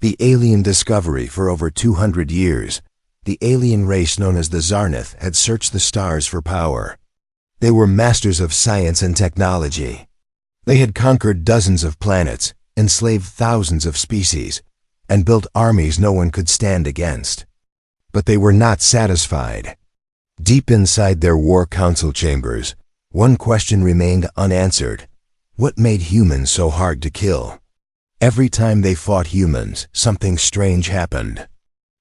The alien discovery for over 200 years, the alien race known as the Zarnath had searched the stars for power. They were masters of science and technology. They had conquered dozens of planets, enslaved thousands of species, and built armies no one could stand against. But they were not satisfied. Deep inside their war council chambers, one question remained unanswered. What made humans so hard to kill? Every time they fought humans, something strange happened.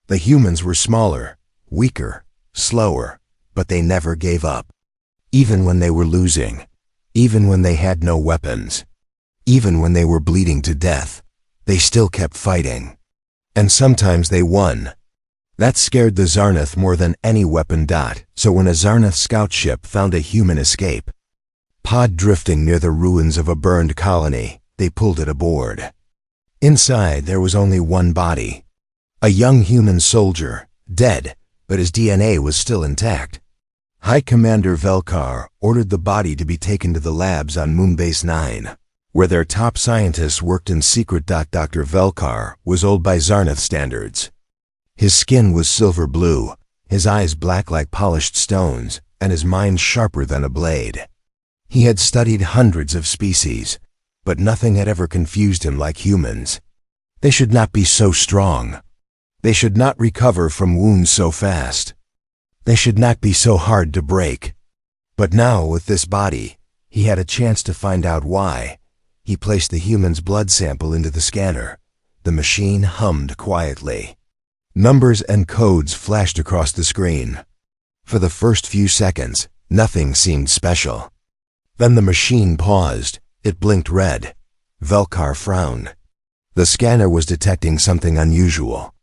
The humans were smaller, weaker, slower, but they never gave up. Even when they were losing, even when they had no weapons, even when they were bleeding to death, they still kept fighting. And sometimes they won. That scared the Zarnath more than any weapon. So when a Zarnath scout ship found a human escape pod drifting near the ruins of a burned colony, they pulled it aboard. Inside there was only one body. A young human soldier, dead, but his DNA was still intact. High Commander Velkar ordered the body to be taken to the labs on Moonbase 9, where their top scientists worked in secret. Dr. Velkar was old by Zarnath standards. His skin was silver blue, his eyes black like polished stones, and his mind sharper than a blade. He had studied hundreds of species, but nothing had ever confused him like humans. They should not be so strong. They should not recover from wounds so fast. They should not be so hard to break. But now, with this body, he had a chance to find out why. He placed the human's blood sample into the scanner. The machine hummed quietly. Numbers and codes flashed across the screen. For the first few seconds, nothing seemed special. Then the machine paused. It blinked red. Velkar frowned. The scanner was detecting something unusual.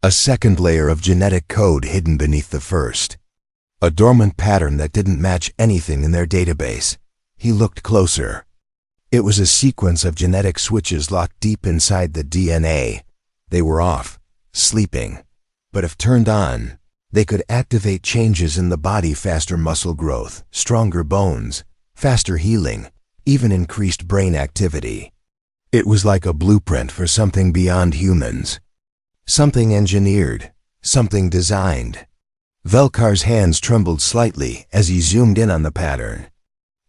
A second layer of genetic code hidden beneath the first. A dormant pattern that didn't match anything in their database. He looked closer. It was a sequence of genetic switches locked deep inside the DNA. They were off, sleeping. But if turned on, they could activate changes in the body: faster muscle growth, stronger bones, faster healing, even increased brain activity. It was like a blueprint for something beyond humans. Something engineered, something designed. Velkar's hands trembled slightly as he zoomed in on the pattern.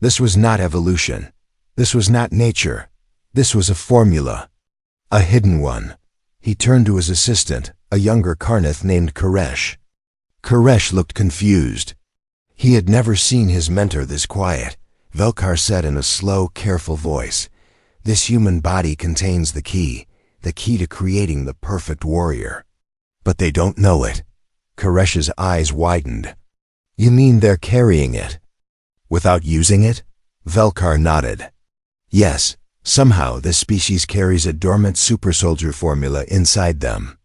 This was not evolution. This was not nature. This was a formula. A hidden one. He turned to his assistant, a younger Karnath named Koresh. Koresh looked confused. He had never seen his mentor this quiet. Velkar said in a slow, careful voice, "This human body contains the key to creating the perfect warrior. But they don't know it." Koresh's eyes widened. "You mean they're carrying it without using it?" Velkar nodded. "Yes, somehow this species carries a dormant Supersoldier formula inside them.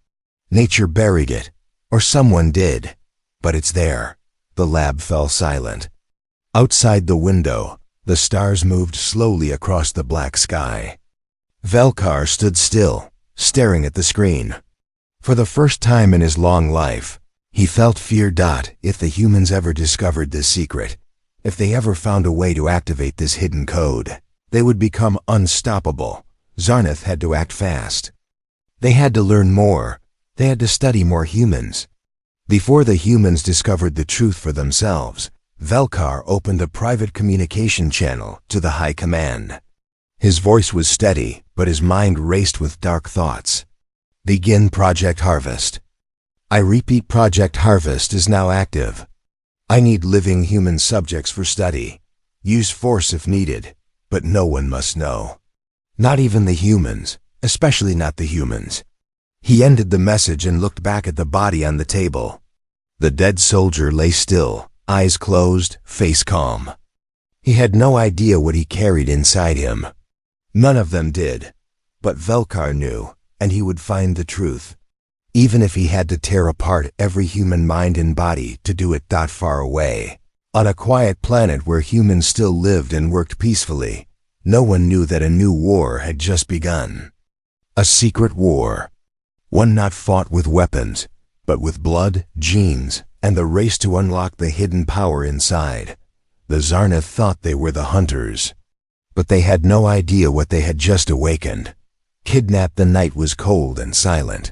Nature buried it, or someone did, but it's there." The lab fell silent. Outside the window, the stars moved slowly across the black sky. Velkar stood still, staring at the screen. For the first time in his long life, he felt fear. If the humans ever discovered this secret, if they ever found a way to activate this hidden code, they would become unstoppable. Zarnath had to act fast. They had to learn more. They had to study more humans. Before the humans discovered the truth for themselves, Velkar opened a private communication channel to the High Command. His voice was steady, but his mind raced with dark thoughts. "Begin Project Harvest. I repeat, Project Harvest is now active. I need living human subjects for study. Use force if needed, but no one must know. Not even the humans, especially not the humans." He ended the message and looked back at the body on the table. The dead soldier lay still, eyes closed, face calm. He had no idea what he carried inside him. None of them did. But Velkar knew, and he would find the truth. Even if he had to tear apart every human mind and body to do it. Far away, on a quiet planet where humans still lived and worked peacefully, no one knew that a new war had just begun. A secret war. One not fought with weapons, but with blood, genes, and the race to unlock the hidden power inside. The Zarnath thought they were the hunters, but they had no idea what they had just awakened. Kidnapped. The night was cold and silent.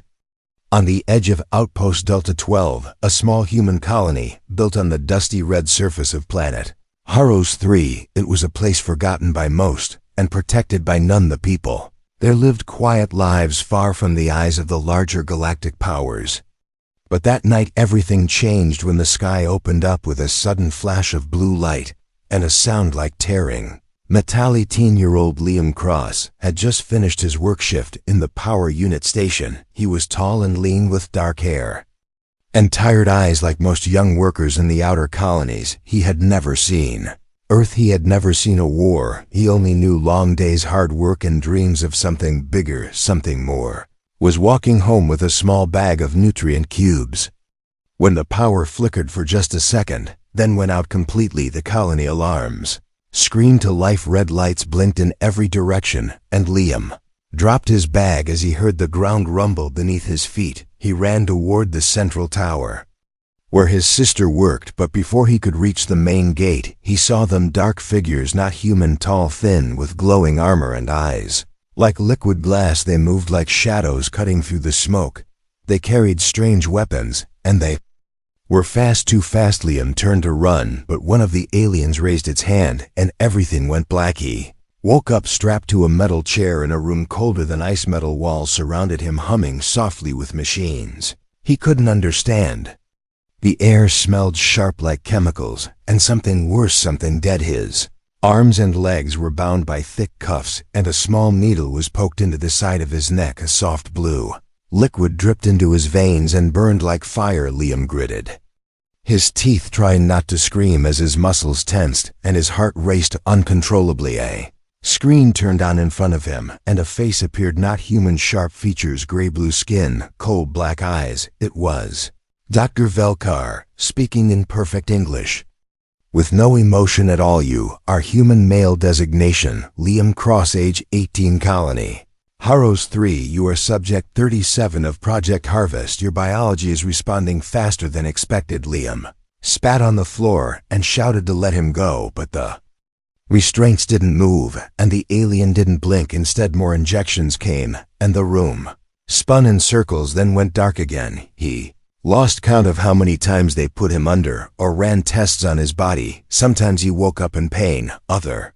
On the edge of Outpost Delta 12, a small human colony built on the dusty red surface of planet Haros 3, it was a place forgotten by most and protected by none. The people there lived quiet lives far from the eyes of the larger galactic powers. But that night everything changed when the sky opened up with a sudden flash of blue light and a sound like tearing metal. 18-year-old Liam Cross had just finished his work shift in the power unit station. He was tall and lean with dark hair and tired eyes. Like most young workers in the outer colonies, he had never seen Earth. He had never seen a war. He only knew long days, hard work, and dreams of something bigger, something more. Was walking home with a small bag of nutrient cubes when the power flickered for just a second, then went out completely. The colony alarms screamed to life. Red lights blinked in every direction, and Liam dropped his bag as he heard the ground rumble beneath his feet. He ran toward the central tower where his sister worked, but before he could reach the main gate, he saw them. Dark figures, not human, tall, thin, with glowing armor and eyes like liquid glass. They moved like shadows cutting through the smoke. They carried strange weapons, and they were fast, too fast. Liam turned to run, but one of the aliens raised its hand, and everything went black. He woke up strapped to a metal chair in a room colder than ice. Metal walls surrounded him, humming softly with machines he couldn't understand. The air smelled sharp like chemicals, and something worse, something dead. His arms and legs were bound by thick cuffs, and a small needle was poked into the side of his neck. A soft blue liquid dripped into his veins and burned like fire. Liam gritted his teeth, trying not to scream as his muscles tensed and his heart raced uncontrollably. A screen turned on in front of him, and a face appeared. Not human, sharp features, gray-blue skin, cold black eyes. It was Dr. Velkar, speaking in perfect English. With no emotion at all. You are human. Male designation, Liam Cross, age 18, colony Haros 3. You are subject 37 of Project Harvest. Your biology is responding faster than expected. Liam spat on the floor and shouted to let him go, but the restraints didn't move, and the alien didn't blink. Instead, more injections came, and the room spun in circles, then went dark again. He lost count of how many times they put him under or ran tests on his body. Sometimes he woke up in pain, other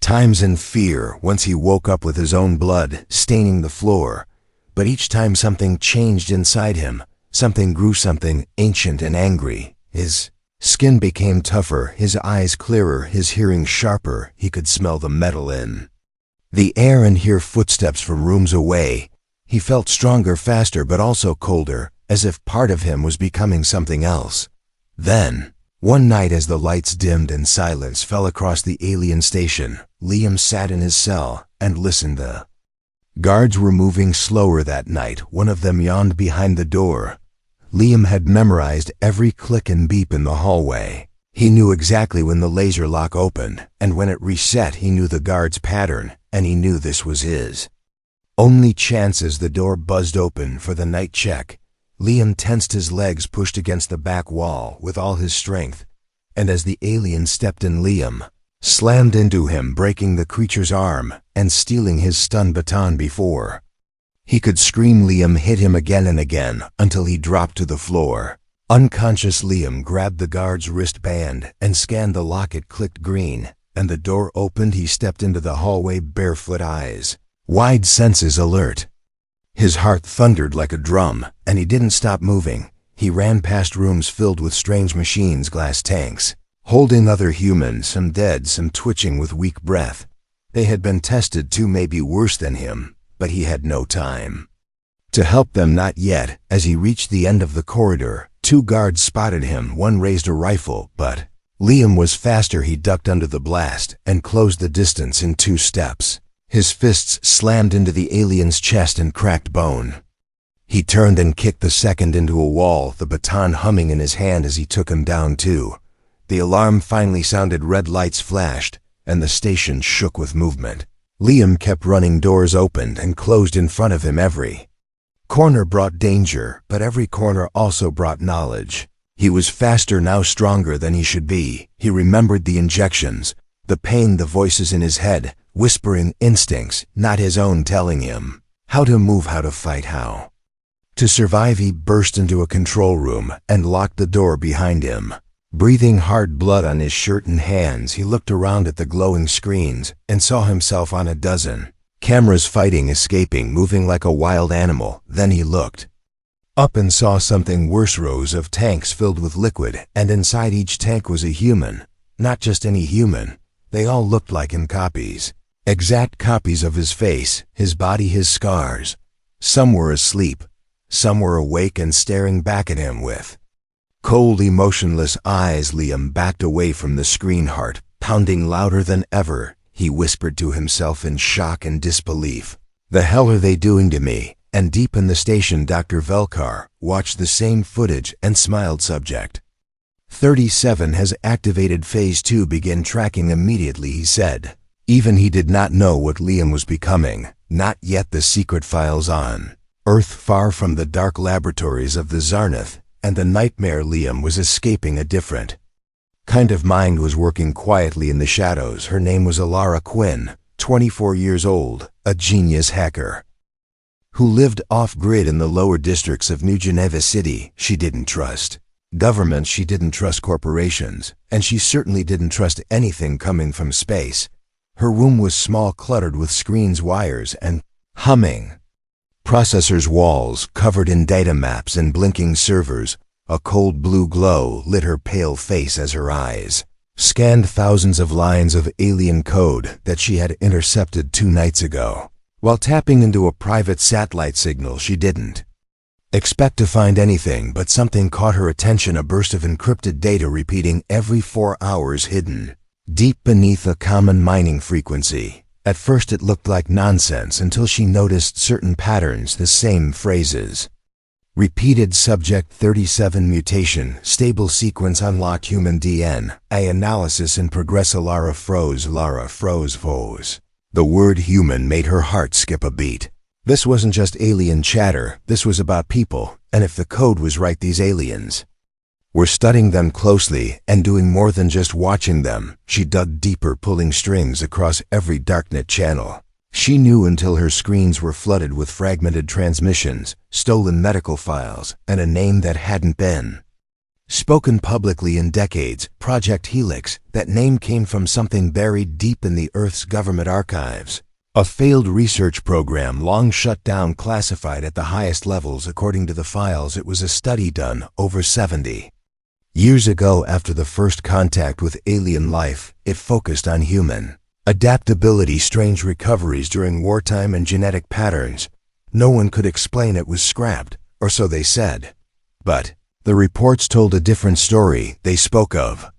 times in fear. Once he woke up with his own blood staining the floor. But each time something changed inside him. Something grew, something ancient and angry. His skin became tougher, his eyes clearer, his hearing sharper. He could smell the metal in the air and hear footsteps from rooms away. He felt stronger, faster, but also colder, as if part of him was becoming something else. Then, one night as the lights dimmed and silence fell across the alien station, Liam sat in his cell and listened. The guards were moving slower that night. One of them yawned behind the door. Liam had memorized every click and beep in the hallway. He knew exactly when the laser lock opened, and when it reset. He knew the guard's pattern, and he knew this was his only chance. As the door buzzed open for the night check, Liam tensed, his legs pushed against the back wall with all his strength, and as the alien stepped in, Liam slammed into him, breaking the creature's arm and stealing his stun baton before he could scream. Liam hit him again and again until he dropped to the floor. Unconscious, Liam grabbed the guard's wristband and scanned the lock. It clicked green, and the door opened. He stepped into the hallway, barefoot, eyes wide, senses alert. His heart thundered like a drum, and he didn't stop moving. He ran past rooms filled with strange machines, glass tanks, holding other humans, some dead, some twitching with weak breath. They had been tested too, maybe worse than him, but he had no time to help them, not yet. As he reached the end of the corridor, two guards spotted him. One raised a rifle, but Liam was faster. He ducked under the blast and closed the distance in 2 steps. His fists slammed into the alien's chest and cracked bone. He turned and kicked the second into a wall, the baton humming in his hand as he took him down too. The alarm finally sounded, red lights flashed, and the station shook with movement. Liam kept running. Doors opened and closed in front of him. Every corner brought danger, but every corner also brought knowledge. He was faster now, stronger than he should be. He remembered the injections, the pain, the voices in his head, whispering instincts, not his own, telling him How to move, how to fight, how to survive. He burst into a control room and locked the door behind him. Breathing hard blood on his shirt and hands, he looked around at the glowing screens and saw himself on a dozen cameras, fighting, escaping, moving like a wild animal. Then he looked up and saw something worse. Rows of tanks filled with liquid, and inside each tank was a human. Not just any human. They all looked like him, copies. Exact copies of his face, his body, his scars. Some were asleep. Some were awake and staring back at him with cold, emotionless eyes. Liam backed away from the screen, heart pounding louder than ever. He whispered to himself in shock and disbelief. The hell are they doing to me? And deep in the station, Dr. Velkar watched the same footage and smiled. Subject 37 has activated Phase 2. Begin tracking immediately, he said. Even he did not know what Liam was becoming. Not yet. The secret files on Earth, far from the dark laboratories of the Zarnath and the nightmare Liam was escaping. A different kind of mind was working quietly in the shadows. Her name was Alara Quinn, 24 years old, a genius hacker who lived off-grid in the lower districts of New Geneva City. She didn't trust governments, she didn't trust corporations, and she certainly didn't trust anything coming from space. Her room was small, cluttered with screens, wires, and humming processors, walls covered in data maps and blinking servers. A cold blue glow lit her pale face as her eyes scanned thousands of lines of alien code that she had intercepted 2 nights ago. While tapping into a private satellite signal, she didn't expect to find anything, but something caught her attention. A burst of encrypted data repeating every 4 hours, hidden deep beneath a common mining frequency. At first it looked like nonsense until she noticed certain patterns, the same phrases repeated. Subject 37 mutation, stable sequence unlocked, human DNA analysis in progress. Lara froze, froze. The word human made her heart skip a beat. This wasn't just alien chatter, this was about people, and if the code was right, these aliens were studying them closely and doing more than just watching them. She dug deeper, pulling strings across every darknet channel. She knew until her screens were flooded with fragmented transmissions, stolen medical files, and a name that hadn't been spoken publicly in decades. Project Helix. That name came from something buried deep in the Earth's government archives. A failed research program long shut down, classified at the highest levels. According to the files, it was a study done over 70 years ago. After the first contact with alien life, it focused on human adaptability, strange recoveries during wartime, and genetic patterns. No one could explain it. Was scrapped, or so they said. But the reports told a different story. They spoke of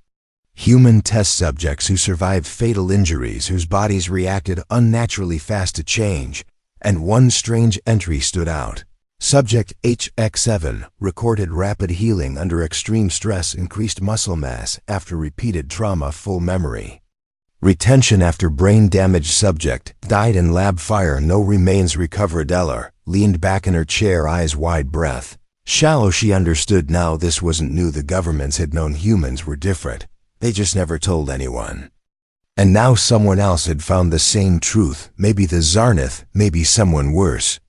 human test subjects who survived fatal injuries, whose bodies reacted unnaturally fast to change, and one strange entry stood out. Subject HX7 recorded rapid healing under extreme stress, increased muscle mass after repeated trauma, full memory retention after brain damage. Subject died in lab fire, no remains recovered. Eller leaned back in her chair, eyes wide, breath shallow. She understood now. This wasn't new. The governments had known humans were different. They just never told anyone. And now someone else had found the same truth. Maybe the Zarnath, maybe someone worse.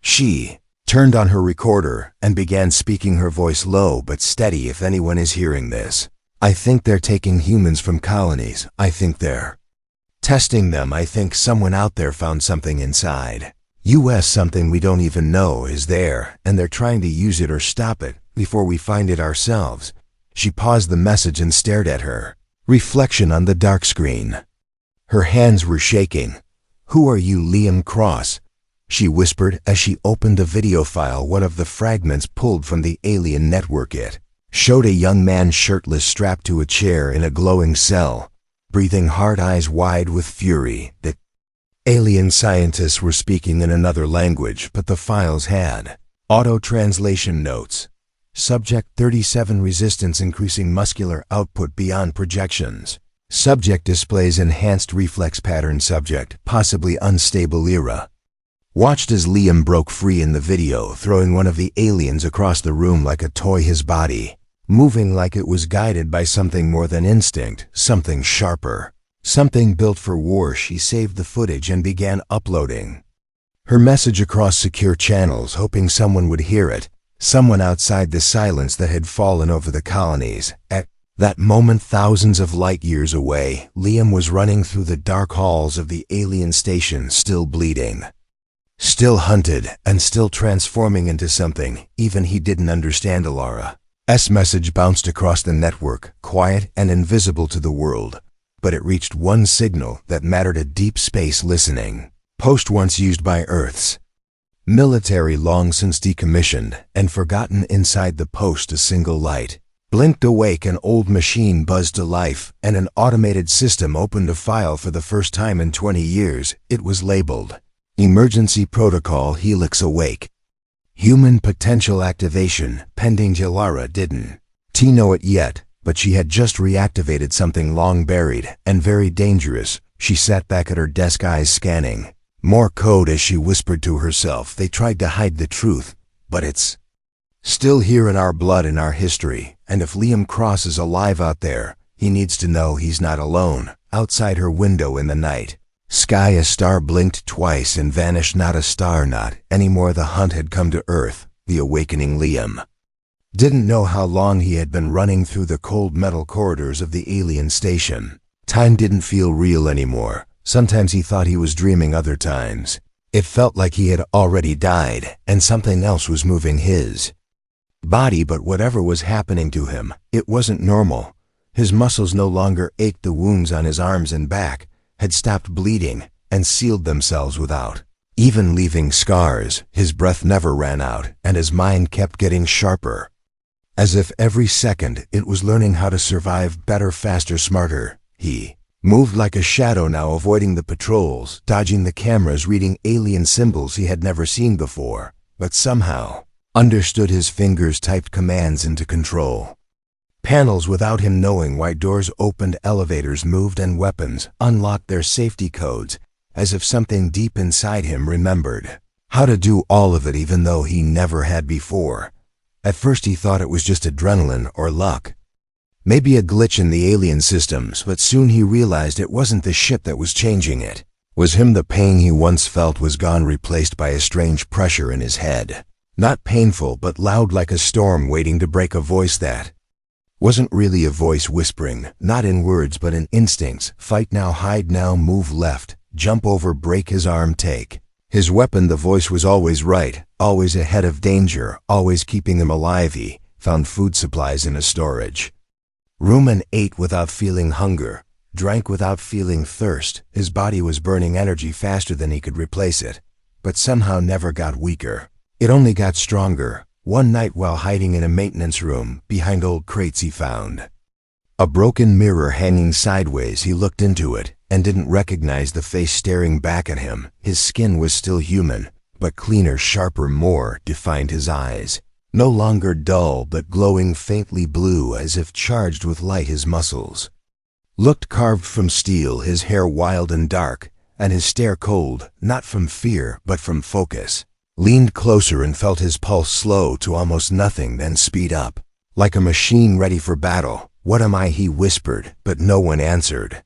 She turned on her recorder and began speaking, her voice low but steady. If anyone is hearing this, I think they're taking humans from colonies. I think they're testing them. I think someone out there found something inside US, something we don't even know is there, and they're trying to use it or stop it before we find it ourselves. She paused the message and stared at her reflection on the dark screen. Her hands were shaking. Who are you, Liam Cross? She whispered as she opened a video file, one of the fragments pulled from the alien network. It showed a young man shirtless, strapped to a chair in a glowing cell, breathing hard, eyes wide with fury. The alien scientists were speaking in another language, but the files had auto-translation notes. Subject 37 resistance increasing, muscular output beyond projections. Subject displays enhanced reflex pattern. Subject possibly unstable era. Watched as Liam broke free in the video, throwing one of the aliens across the room like a toy, his body moving like it was guided by something more than instinct, something sharper, something built for war. She saved the footage and began uploading Her message across secure channels, hoping someone would hear it, someone outside the silence that had fallen over the colonies. At that moment, thousands of light years away, Liam was running through the dark halls of the alien station, still bleeding, still hunted, and still transforming into something even he didn't understand. Alara's message bounced across the network, quiet and invisible to the world, but it reached one signal that mattered: a deep space listening post once used by Earth's military, long since decommissioned and forgotten. Inside the post, a single light blinked awake, an old machine buzzed to life, and an automated system opened a file for the first time in 20 years. It was labeled Emergency Protocol Helix Awake. Human potential activation pending. Alara didn't know it yet, but she had just reactivated something long buried and very dangerous. She sat back at her desk, eyes scanning more code as she whispered to herself, "They tried to hide the truth, but it's still here in our blood, in our history, and if Liam Cross is alive out there, he needs to know he's not alone." Outside her window in the night sky, a star blinked twice and vanished. Not a star, not anymore. The hunt had come to Earth. The awakening. Liam didn't know how long he had been running through the cold metal corridors of the alien station. Time didn't feel real anymore. Sometimes he thought he was dreaming, other times it felt like he had already died and something else was moving his body. But whatever was happening to him, it wasn't normal. His muscles no longer ached. The wounds on his arms and back had stopped bleeding and sealed themselves without even leaving scars. His breath never ran out, and his mind kept getting sharper, as if every second it was learning how to survive better, faster, smarter. He moved like a shadow now, avoiding the patrols, dodging the cameras, reading alien symbols he had never seen before, but somehow understood. His fingers typed commands into control panels without him knowing why. Doors opened, elevators moved, and weapons unlocked their safety codes, as if something deep inside him remembered how to do all of it, even though he never had before. At first he thought it was just adrenaline or luck, maybe a glitch in the alien systems, but soon he realized it wasn't the ship that was changing, it was him. The pain he once felt was gone, replaced by a strange pressure in his head. Not painful, but loud, like a storm waiting to break. A voice that wasn't really a voice, whispering, not in words but in instincts. Fight now, hide now, move left, jump over, break his arm, take his weapon. The voice was always right, always ahead of danger, always keeping him alive. He found food supplies in a storage room and ate without feeling hunger, drank without feeling thirst. His body was burning energy faster than he could replace it, but somehow never got weaker. It only got stronger. One night, while hiding in a maintenance room behind old crates, he found a broken mirror hanging sideways. He looked into it and didn't recognize the face staring back at him. His skin was still human, but cleaner, sharper, more defined. His eyes no longer dull, but glowing faintly blue, as if charged with light. His muscles looked carved from steel, his hair wild and dark, and his stare cold, not from fear, but from focus. Leaned closer and felt his pulse slow to almost nothing, then speed up, like a machine ready for battle. "What am I?" he whispered, but no one answered,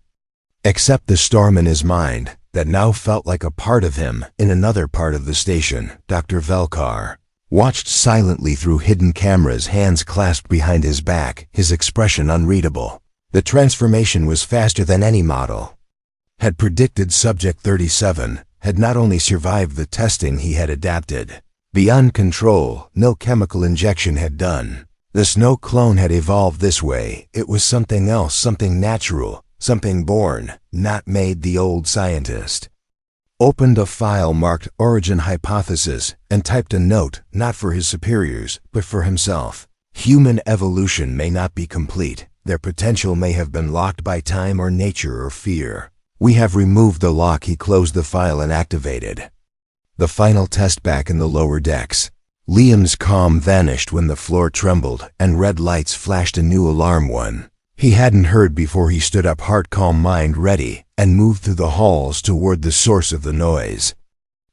except the storm in his mind that now felt like a part of him. In another part of the station, Dr. Velkar watched silently through hidden cameras, hands clasped behind his back, his expression unreadable. The transformation was faster than any model had predicted. Subject 37 had not only survived the testing, he had adapted beyond control. No chemical injection had done this, no clone had evolved this way. It was something else, something natural, something born, not made. The old scientist opened a file marked Origin Hypothesis and typed a note, not for his superiors, but for himself. Human evolution may not be complete. Their potential may have been locked by time or nature or fear. We have removed the lock. He closed the file and activated the final test back in the lower decks. Liam's calm vanished when the floor trembled and red lights flashed. A new alarm, one he hadn't heard before. He stood up, heart calm, mind ready, and moved through the halls toward the source of the noise.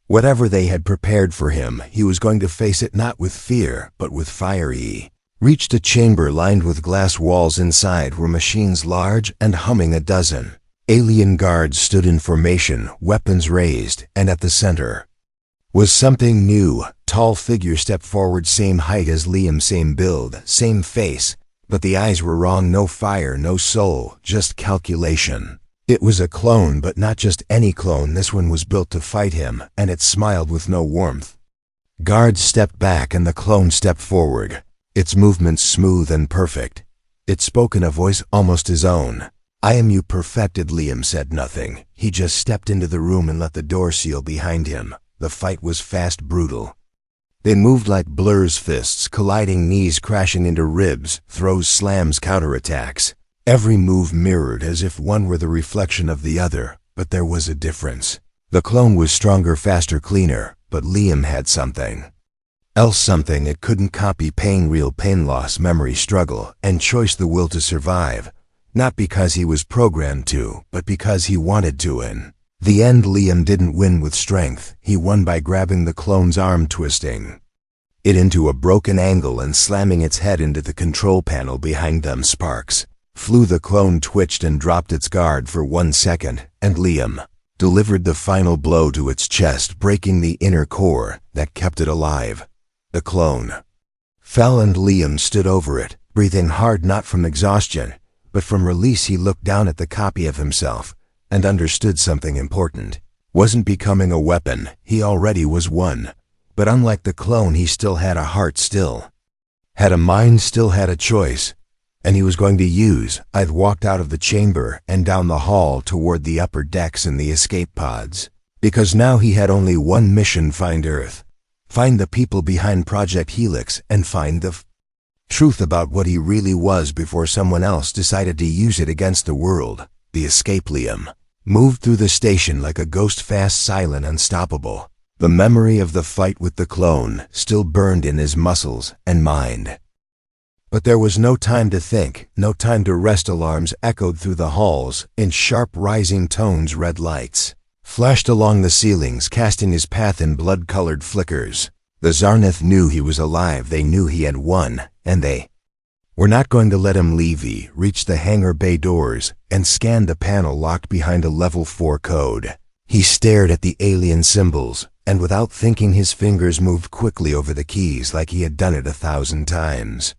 Whatever they had prepared for him, he was going to face it not with fear, but with fire. He reached a chamber lined with glass walls. Inside were machines large and humming. A dozen alien guards stood in formation, weapons raised, and at the center, was something new. Tall figure stepped forward, same height as Liam, same build, same face, but the eyes were wrong. No fire, no soul, just calculation. It was a clone, but not just any clone. This one was built to fight him, and it smiled with no warmth. Guards stepped back and the clone stepped forward, its movements smooth and perfect. It spoke in a voice almost his own. "I am you perfected." Liam said nothing. He just stepped into the room and let the door seal behind him. The fight was fast, brutal. They moved like blurs, fists colliding, knees crashing into ribs, throws, slams, counterattacks. Every move mirrored as if one were the reflection of the other, but there was a difference. The clone was stronger, faster, cleaner, but Liam had something else, something it couldn't copy: pain, real pain, loss, memory, struggle, and choice, the will to survive. Not because he was programmed to, but because he wanted to. In the end, Liam didn't win with strength. He won by grabbing the clone's arm, twisting it into a broken angle and slamming its head into the control panel behind them. Sparks flew. The clone twitched and dropped its guard for 1 second, and Liam delivered the final blow to its chest, breaking the inner core that kept it alive. The clone fell and Liam stood over it, breathing hard, not from exhaustion, but from release. He looked down at the copy of himself and understood something important. Wasn't becoming a weapon, he already was one. But unlike the clone, he still had a heart, still had a mind, still had a choice. And he was going to use. I'd walked out of the chamber and down the hall toward the upper decks and the escape pods. Because now he had only one mission: find Earth. Find the people behind Project Helix, and find the truth about what he really was before someone else decided to use it against the world. The escape. Liam moved through the station like a ghost, fast, silent, unstoppable. The memory of the fight with the clone still burned in his muscles and mind. But there was no time to think, no time to rest. Alarms echoed through the halls in sharp, rising tones. Red lights flashed along the ceilings, casting his path in blood-colored flickers. The Zarnith knew he was alive. They knew he had won, and they were not going to let him leave. He reached the hangar bay doors and scanned the panel locked behind a level 4 code. He stared at the alien symbols, and without thinking his fingers moved quickly over the keys like he had done it 1,000 times.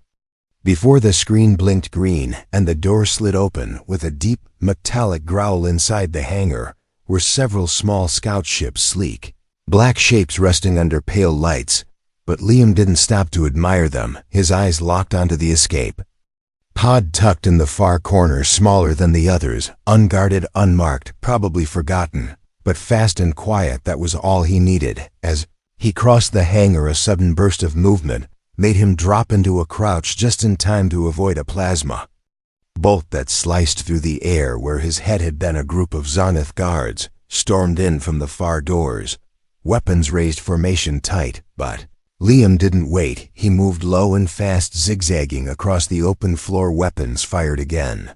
Before the screen blinked green and the door slid open with a deep, metallic growl. Inside the hangar were several small scout ships, sleek black shapes resting under pale lights, but Liam didn't stop to admire them. His eyes locked onto the escape pod tucked in the far corner, smaller than the others, unguarded, unmarked, probably forgotten, but fast and quiet. That was all he needed. As he crossed the hangar, a sudden burst of movement made him drop into a crouch just in time to avoid a plasma bolt that sliced through the air where his head had been. A group of Zarnith guards stormed in from the far doors, weapons raised, formation tight, but Liam didn't wait. He moved low and fast, zigzagging across the open floor. Weapons fired again,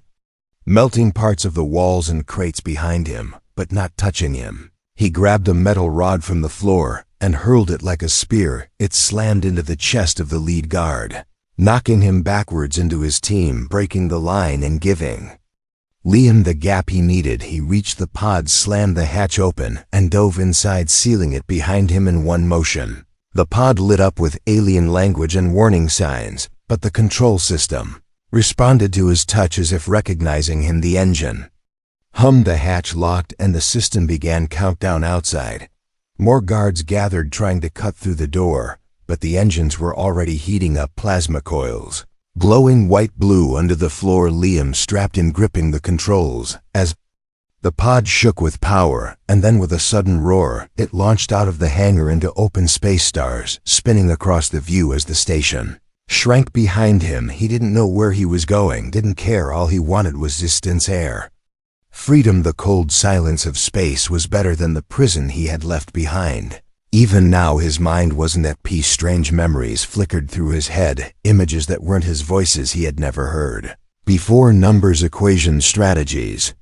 melting parts of the walls and crates behind him, but not touching him. He grabbed a metal rod from the floor and hurled it like a spear. It slammed into the chest of the lead guard, knocking him backwards into his team, breaking the line and giving Liam the gap he needed. He reached the pod, slammed the hatch open, and dove inside, sealing it behind him in one motion. The pod lit up with alien language and warning signs, but the control system responded to his touch as if recognizing him. The engine hummed, the hatch locked, and the system began countdown. Outside, more guards gathered, trying to cut through the door, but the engines were already heating up. Plasma coils glowing white-blue under the floor. Liam strapped in, gripping the controls as the pod shook with power, and then with a sudden roar, it launched out of the hangar into open space, stars spinning across the view as the station shrank behind him. He didn't know where he was going, didn't care. All he wanted was distance, air, freedom. The cold silence of space was better than the prison he had left behind. Even now his mind wasn't at peace. Strange memories flickered through his head, images that weren't his, voices he had never heard before, numbers, equations, strategies,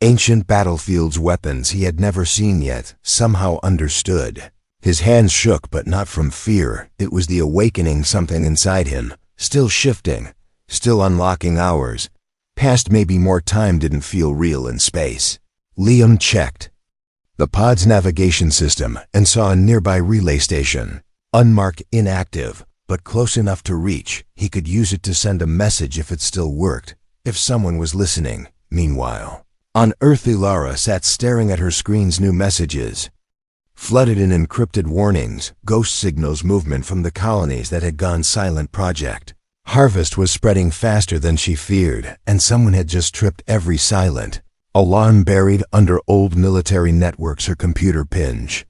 ancient battlefields, weapons he had never seen yet, somehow understood. His hands shook, but not from fear. It was the awakening, something inside him, still shifting, still unlocking. Hours passed, maybe more. Time didn't feel real in space. Liam checked the pod's navigation system and saw a nearby relay station. Unmarked inactive, but close enough to reach. He could use it to send a message if it still worked, if someone was listening. Meanwhile, on Earth, Ilara sat staring at her screen's new messages. Flooded in encrypted warnings, ghost signals, movement from the colonies that had gone silent. Project Harvest was spreading faster than she feared, and someone had just tripped every silent alarm buried under old military networks or computer pinch.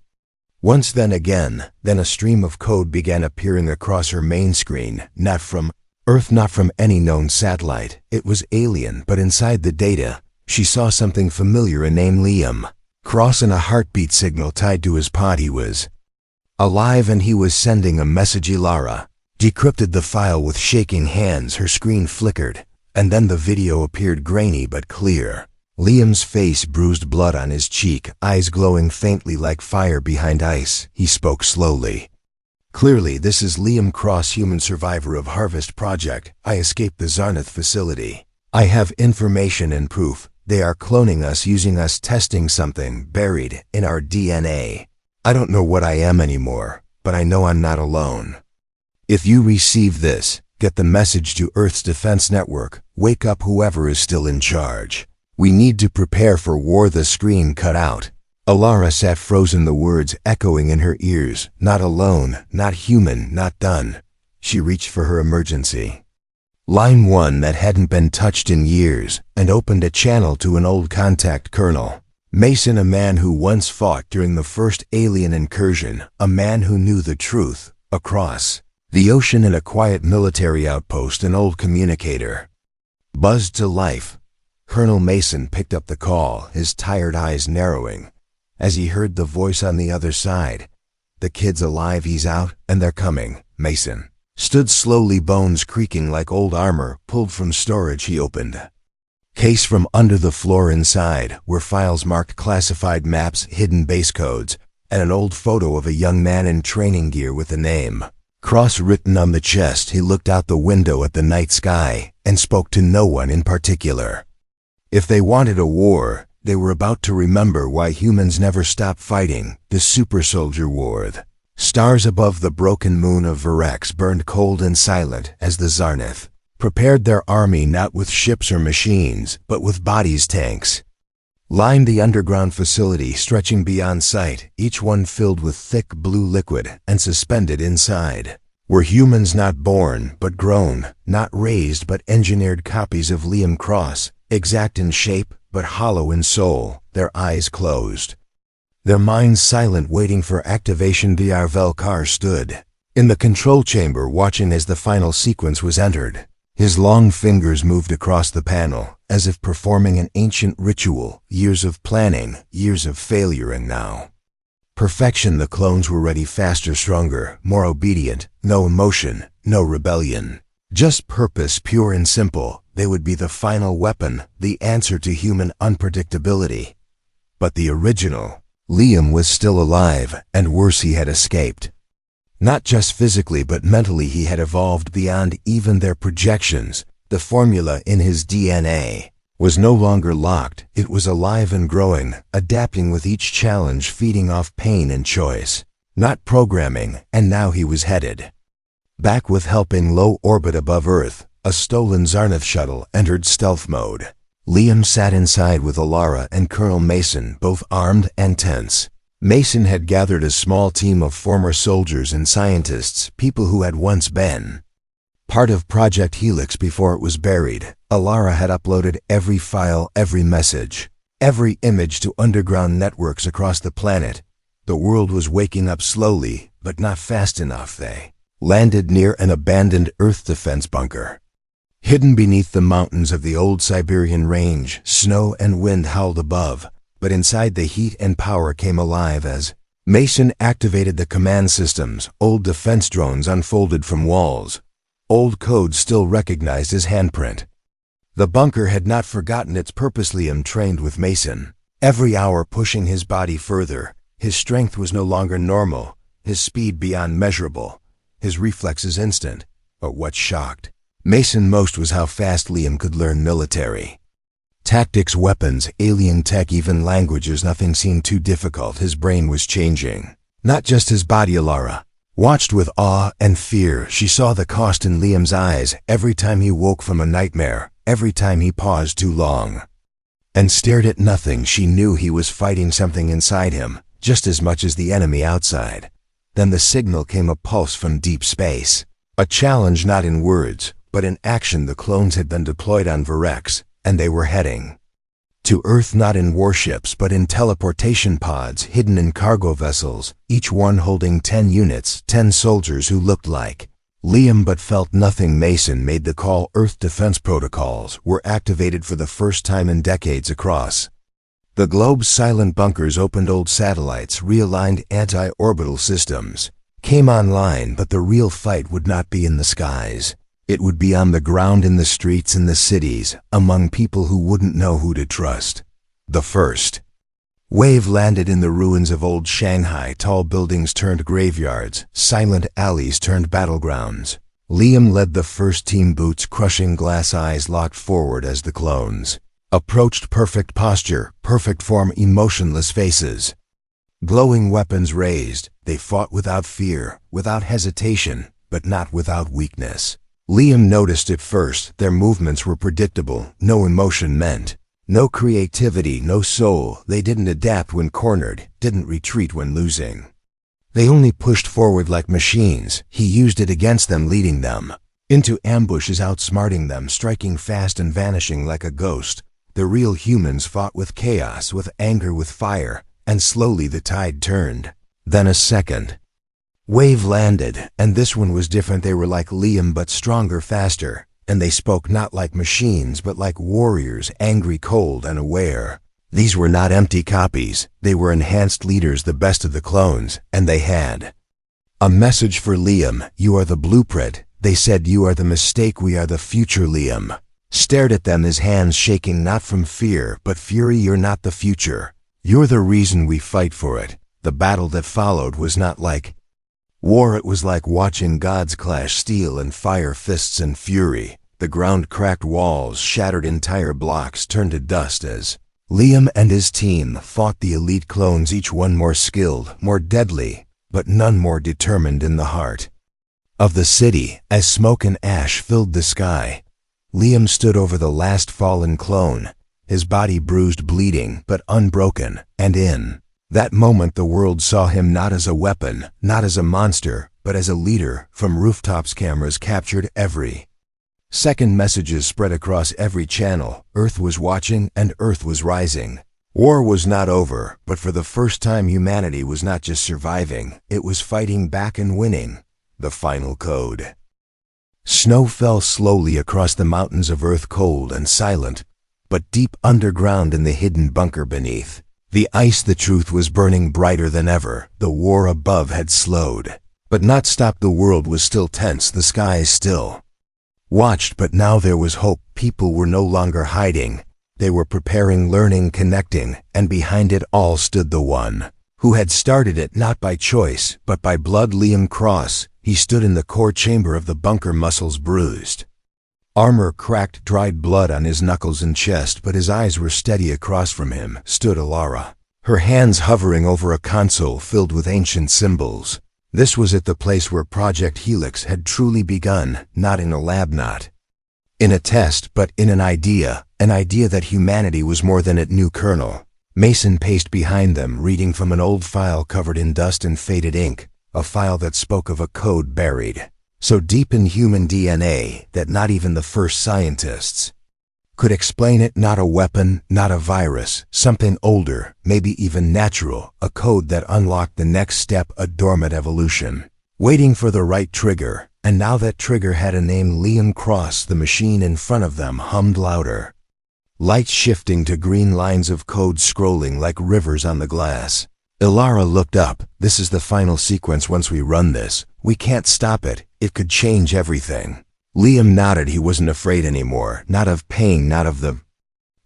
Once, then again, then a stream of code began appearing across her main screen, not from Earth, not from any known satellite. It was alien, but inside the data, she saw something familiar, a name, Liam Cross, and a heartbeat signal tied to his pod. He was alive and he was sending a message. Ilara decrypted the file with shaking hands. Her screen flickered, and then the video appeared, grainy but clear. Liam's face, bruised, blood on his cheek, eyes glowing faintly like fire behind ice. He spoke slowly. Clearly, this is Liam Cross, human survivor of Harvest Project. I escaped the Zarnath facility. I have information and proof. They are cloning us, using us, testing something buried in our DNA. I don't know what I am anymore, but I know I'm not alone. If you receive this, get the message to Earth's defense network. Wake up whoever is still in charge. We need to prepare for war. The screen cut out. Ilara sat frozen, the words echoing in her ears. Not alone, not human, not done. She reached for her emergency line 1 that hadn't been touched in years, and opened a channel to an old contact, Colonel Mason, a man who once fought during the first alien incursion, a man who knew the truth. Across the ocean in a quiet military outpost, an old communicator buzzed to life. Colonel Mason picked up the call, his tired eyes narrowing as he heard the voice on the other side. The kid's alive, he's out, and they're coming. Mason stood slowly, bones creaking like old armor pulled from storage. He opened a case from under the floor. Inside were files marked classified, maps, hidden base codes, and an old photo of a young man in training gear with the name Cross written on the chest. He looked out the window at the night sky and spoke to no one in particular. If they wanted a war, they were about to remember why humans never stopped fighting. The Supersoldier War. The stars above the broken moon of Virax burned cold and silent as the Zarnath prepared their army, not with ships or machines, but with bodies. Tanks lined the underground facility, stretching beyond sight, each one filled with thick blue liquid, and suspended inside were humans not born but grown, not raised but engineered copies of Liam Cross, exact in shape but hollow in soul, their eyes closed, their minds silent, waiting for activation. The Velkar stood in the control chamber, watching as the final sequence was entered. His long fingers moved across the panel, as if performing an ancient ritual. Years of planning, years of failure, and now perfection. The clones were ready, faster, stronger, more obedient. No emotion, no rebellion. Just purpose, pure and simple. They would be the final weapon, the answer to human unpredictability. But the original Liam was still alive, and worse, he had escaped. Not just physically but mentally. He had evolved beyond even their projections. The formula in his DNA was no longer locked. It was alive and growing, adapting with each challenge, feeding off pain and choice, not programming. And now he was headed back with help. In low orbit above Earth, a stolen Zarnath shuttle entered stealth mode. Liam sat inside with Ilara and Colonel Mason, both armed and tense. Mason had gathered a small team of former soldiers and scientists, people who had once been part of Project Helix before it was buried. Ilara had uploaded every file, every message, every image to underground networks across the planet. The world was waking up slowly, but not fast enough. They landed near an abandoned Earth defense bunker, hidden beneath the mountains of the old Siberian range. Snow and wind howled above, but inside the heat and power came alive as Mason activated the command systems. Old defense drones unfolded from walls. Old code still recognized his handprint. The bunker had not forgotten its purpose. Liam trained with Mason, every hour pushing his body further. His strength was no longer normal, his speed beyond measurable, his reflexes instant. But what shocked Mason most was how fast Liam could learn military Tactics, weapons, alien tech, even languages, nothing seemed too difficult. His brain was changing. Not just his body. Alara watched with awe and fear. She saw the cost in Liam's eyes every time he woke from a nightmare, every time he paused too long and stared at nothing. She knew he was fighting something inside him, just as much as the enemy outside. Then the signal came, a pulse from deep space. A challenge, not in words, but in action. The clones had been deployed on Virex, and they were heading to Earth, not in warships, but in teleportation pods hidden in cargo vessels, each one holding 10 units, 10 soldiers who looked like Liam but felt nothing. Mason made the call. Earth defense protocols were activated for the first time in decades across the globe's silent bunkers. Opened, old satellites, realigned, anti-orbital systems came online, but the real fight would not be in the skies. It would be on the ground, in the streets, in the cities, among people who wouldn't know who to trust. The first wave landed in the ruins of old Shanghai. Tall buildings turned graveyards, silent alleys turned battlegrounds. Liam led the first team, boots crushing, glass eyes locked forward as the clones approached. Perfect posture, perfect form, emotionless faces, glowing weapons raised. They fought without fear, without hesitation, but not without weakness. Liam noticed it first. Their movements were predictable. No emotion meant no creativity, no soul. They didn't adapt when cornered, didn't retreat when losing. They only pushed forward like machines. He used it against them, leading them into ambushes, outsmarting them, striking fast and vanishing like a ghost. The real humans fought with chaos, with anger, with fire, and slowly the tide turned. Then a second wave landed, and this one was different. They were like Liam but stronger, faster, and they spoke not like machines but like warriors, angry, cold, and aware. These were not empty copies. They were enhanced leaders, the best of the clones, and they had a message for Liam. You are the blueprint, they said. You are the mistake, we are the future. Liam stared at them, his hands shaking, not from fear but fury. You're not the future. You're the reason we fight for it. The battle that followed was not like war. It was like watching gods clash, steel and fire, fists and fury. The ground cracked, walls shattered, entire blocks turned to dust as Liam and his team fought the elite clones, each one more skilled, more deadly, but none more determined. In the heart of the city, as smoke and ash filled the sky, Liam stood over the last fallen clone, his body bruised, bleeding, but unbroken, and in that moment the world saw him not as a weapon, not as a monster, but as a leader. From rooftops, cameras captured every second. Messages spread across every channel. Earth was watching, and Earth was rising. War was not over, but for the first time humanity was not just surviving, it was fighting back and winning. The final code. Snow fell slowly across the mountains of Earth, cold and silent, but deep underground in the hidden bunker beneath the ice, the truth was burning brighter than ever. The war above had slowed, but not stopped. The world was still tense, the skies still watched, but now there was hope. People were no longer hiding. They were preparing, learning, connecting, and behind it all stood the one who had started it, not by choice, but by blood. Liam Cross. He stood in the core chamber of the bunker, muscles bruised, armor cracked, dried blood on his knuckles and chest, but his eyes were steady. Across from him stood Alara, her hands hovering over a console filled with ancient symbols. This was at the place where Project Helix had truly begun, not in a lab, not in a test, but in an idea that humanity was more than it knew. Colonel Mason paced behind them, reading from an old file covered in dust and faded ink, a file that spoke of a code buried so deep in human DNA that not even the first scientists could explain it. Not a weapon, not a virus, something older, maybe even natural, a code that unlocked the next step, a dormant evolution, waiting for the right trigger. And now that trigger had a name: Liam Cross. The machine in front of them hummed louder, lights shifting to green, lines of code scrolling like rivers on the glass. Ilara looked up. This is the final sequence. Once we run this, we can't stop it. It could change everything. Liam nodded. He wasn't afraid anymore. Not of pain, not of the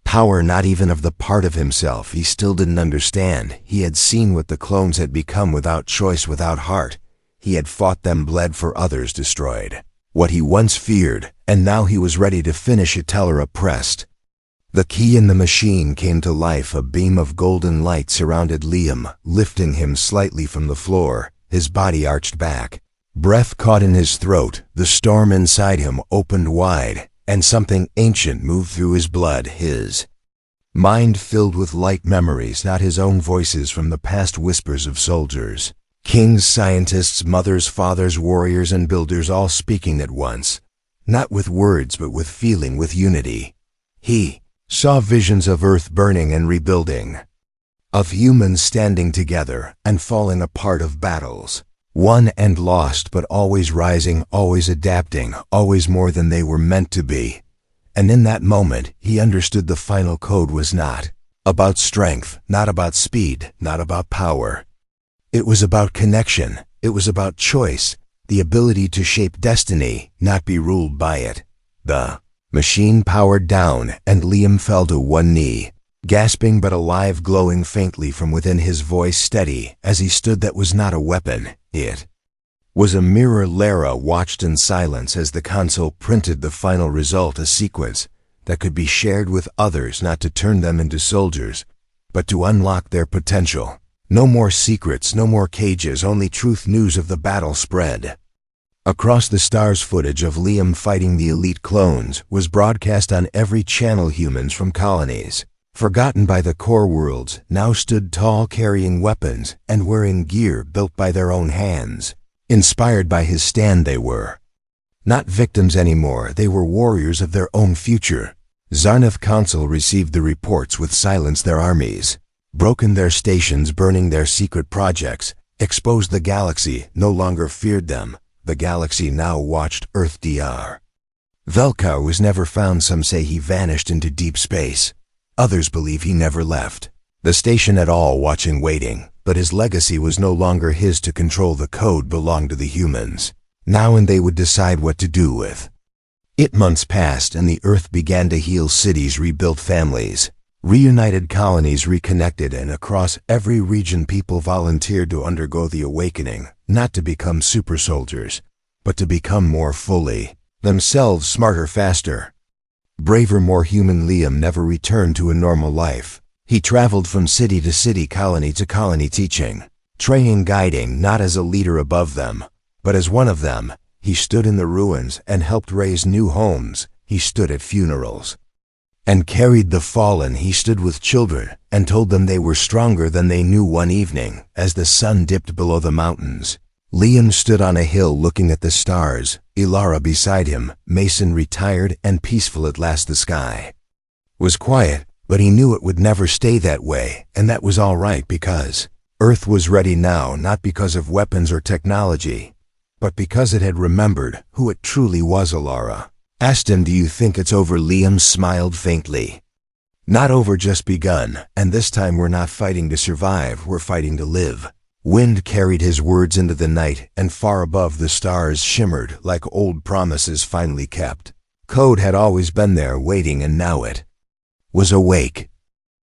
power, not even of the part of himself he still didn't understand. He had seen what the clones had become, without choice, without heart. He had fought them, bled for others, destroyed what he once feared, and now he was ready to finish it. Teller oppressed The key in the machine came to life. A beam of golden light surrounded Liam, lifting him slightly from the floor, his body arched back. Breath caught in his throat, the storm inside him opened wide, and something ancient moved through his blood, his mind filled with light memories, not his own voices from the past, whispers of soldiers, kings, scientists, mothers, fathers, warriors, and builders, all speaking at once, not with words but with feeling, with unity. He saw visions of Earth burning and rebuilding, of humans standing together and falling apart, of battles won and lost, but always rising, always adapting, always more than they were meant to be. And in that moment, he understood the final code was not about strength, not about speed, not about power. It was about connection. It was about choice, the ability to shape destiny, not be ruled by it. The machine powered down, and Liam fell to one knee, gasping but alive, glowing faintly from within, his voice steady as he stood. That was not a weapon. It was a mirror. Lara watched in silence as the console printed the final result, a sequence that could be shared with others, not to turn them into soldiers, but to unlock their potential. No more secrets, no more cages, only truth. News of the battle spread across the stars. Footage of Liam fighting the elite clones was broadcast on every channel. Humans from colonies, forgotten by the core worlds, now stood tall, carrying weapons and wearing gear built by their own hands. Inspired by his stand, they were not victims anymore, they were warriors of their own future. Zarnith Council received the reports with silence. Their armies, broken their stations, burning their secret projects, exposed the galaxy, no longer feared them. The galaxy now watched Earth. Dr. Velkar was never found. Some say he vanished into deep space. Others believe he never left the station at all, watching, waiting. But his legacy was no longer his to control. The code belonged to the humans now, and they would decide what to do with it. Months passed, and the Earth began to heal. Cities rebuilt, families reunited, colonies reconnected, and across every region people volunteered to undergo the awakening, not to become super soldiers, but to become more fully themselves, smarter, faster, braver, more human. Liam never returned to a normal life. He traveled from city to city, colony to colony, teaching, training, guiding, not as a leader above them, but as one of them. He stood in the ruins and helped raise new homes. He stood at funerals and carried the fallen. He stood with children and told them they were stronger than they knew. One evening, as the sun dipped below the mountains, Liam stood on a hill looking at the stars, Ilara beside him, Mason retired and peaceful. At last the sky was quiet, but he knew it would never stay that way, and that was all right, because Earth was ready now, not because of weapons or technology, but because it had remembered who it truly was. Ilara asked him, "Do you think it's over?" Liam smiled faintly. "Not over, just begun, and this time we're not fighting to survive, we're fighting to live." Wind carried his words into the night, and far above the stars shimmered like old promises finally kept. Code had always been there, waiting, and now it was awake,